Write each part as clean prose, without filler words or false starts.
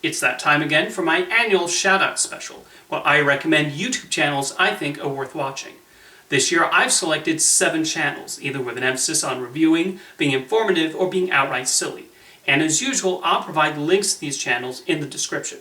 It's that time again for my annual Shoutout special, where I recommend YouTube channels I think are worth watching. This year I've selected 7 channels, either with an emphasis on reviewing, being informative, or being outright silly. And as usual, I'll provide links to these channels in the description.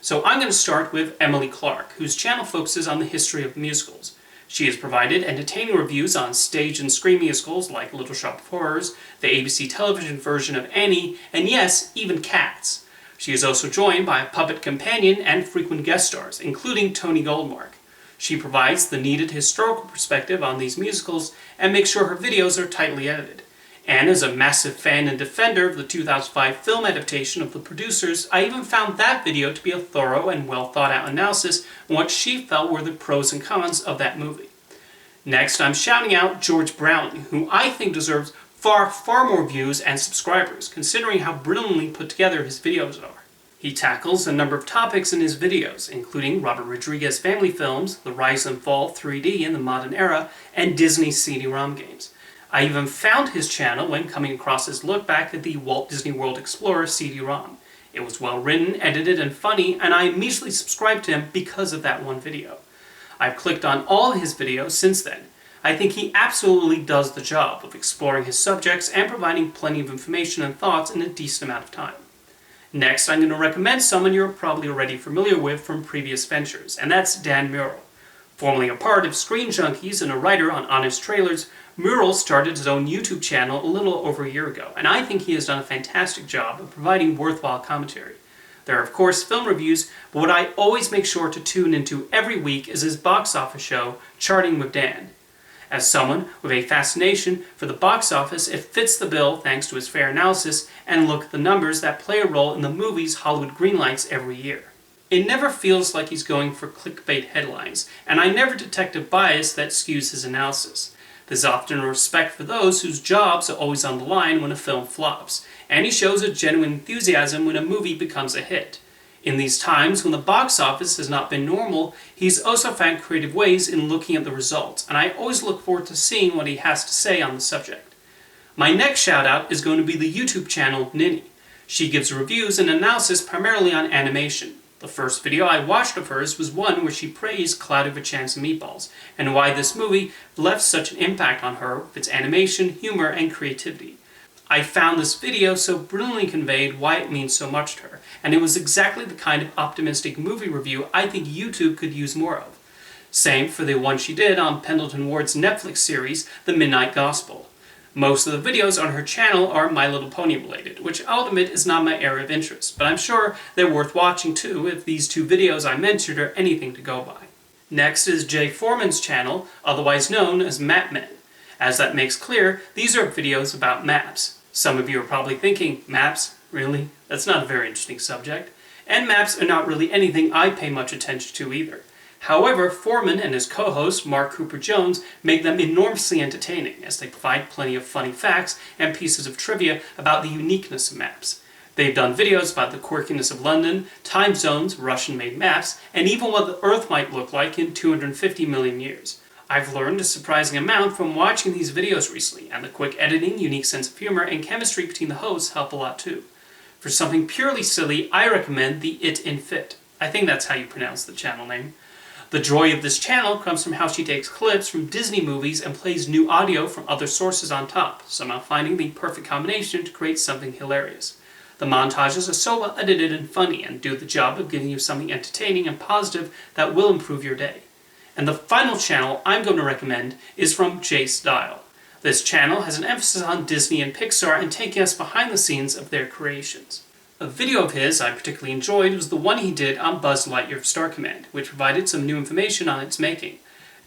So I'm going to start with Emily Clark, whose channel focuses on the history of musicals. She has provided entertaining reviews on stage and screen musicals like Little Shop of Horrors, the ABC television version of Annie, and yes, even Cats. She is also joined by a puppet companion and frequent guest stars, including Tony Goldmark. She provides the needed historical perspective on these musicals and makes sure her videos are tightly edited. And as a massive fan and defender of the 2005 film adaptation of The Producers, I even found that video to be a thorough and well thought out analysis on what she felt were the pros and cons of that movie. Next, I'm shouting out George Brownlee, who I think deserves far more views and subscribers, considering how brilliantly put together his videos are. He tackles a number of topics in his videos, including Robert Rodriguez family films, the rise and fall 3D in the modern era, and Disney CD-ROM games. I even found his channel when coming across his look back at the Walt Disney World Explorer CD-ROM. It was well written, edited, and funny, and I immediately subscribed to him because of that one video. I've clicked on all his videos since then. I think he absolutely does the job of exploring his subjects and providing plenty of information and thoughts in a decent amount of time. Next, I'm going to recommend someone you're probably already familiar with from previous ventures, and that's Dan Murrell. Formerly a part of Screen Junkies and a writer on Honest Trailers, Murrell started his own YouTube channel a little over a year ago, and I think he has done a fantastic job of providing worthwhile commentary. There are of course film reviews, but what I always make sure to tune into every week is his box office show, Charting with Dan. As someone with a fascination for the box office, it fits the bill thanks to his fair analysis and look at the numbers that play a role in the movies Hollywood greenlights every year. It never feels like he's going for clickbait headlines, and I never detect a bias that skews his analysis. There's often a respect for those whose jobs are always on the line when a film flops, and he shows a genuine enthusiasm when a movie becomes a hit. In these times when the box office has not been normal, he's also found creative ways in looking at the results, and I always look forward to seeing what he has to say on the subject. My next shout out is going to be the YouTube channel Ninny. She gives reviews and analysis primarily on animation. The first video I watched of hers was one where she praised Cloudy with a Chance of Meatballs, and why this movie left such an impact on her with its animation, humor, and creativity. I found this video so brilliantly conveyed why it means so much to her, and it was exactly the kind of optimistic movie review I think YouTube could use more of. Same for the one she did on Pendleton Ward's Netflix series, The Midnight Gospel. Most of the videos on her channel are My Little Pony related, which I'll admit is not my area of interest, but I'm sure they're worth watching too if these 2 videos I mentioned are anything to go by. Next is Jay Foreman's channel, otherwise known as Matman. As that makes clear, these are videos about maps. Some of you are probably thinking, maps? Really? That's not a very interesting subject. And maps are not really anything I pay much attention to either. However, Foreman and his co-host, Mark Cooper-Jones, make them enormously entertaining, as they provide plenty of funny facts and pieces of trivia about the uniqueness of maps. They've done videos about the quirkiness of London, time zones, Russian-made maps, and even what the Earth might look like in 250 million years. I've learned a surprising amount from watching these videos recently, and the quick editing, unique sense of humor, and chemistry between the hosts help a lot too. For something purely silly, I recommend the It in Fit. I think that's how you pronounce the channel name. The joy of this channel comes from how she takes clips from Disney movies and plays new audio from other sources on top, somehow finding the perfect combination to create something hilarious. The montages are so well edited and funny and do the job of giving you something entertaining and positive that will improve your day. And the final channel I'm going to recommend is from JStyle. This channel has an emphasis on Disney and Pixar and taking us behind the scenes of their creations. A video of his I particularly enjoyed was the one he did on Buzz Lightyear Star Command, which provided some new information on its making.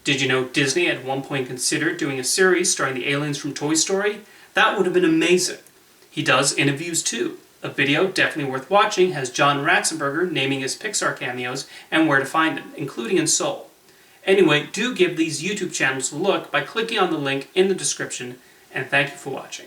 Did you know Disney at one point considered doing a series starring the aliens from Toy Story? That would have been amazing. He does interviews too. A video definitely worth watching has John Ratzenberger naming his Pixar cameos and where to find them, including in Soul. Anyway, do give these YouTube channels a look by clicking on the link in the description, and thank you for watching.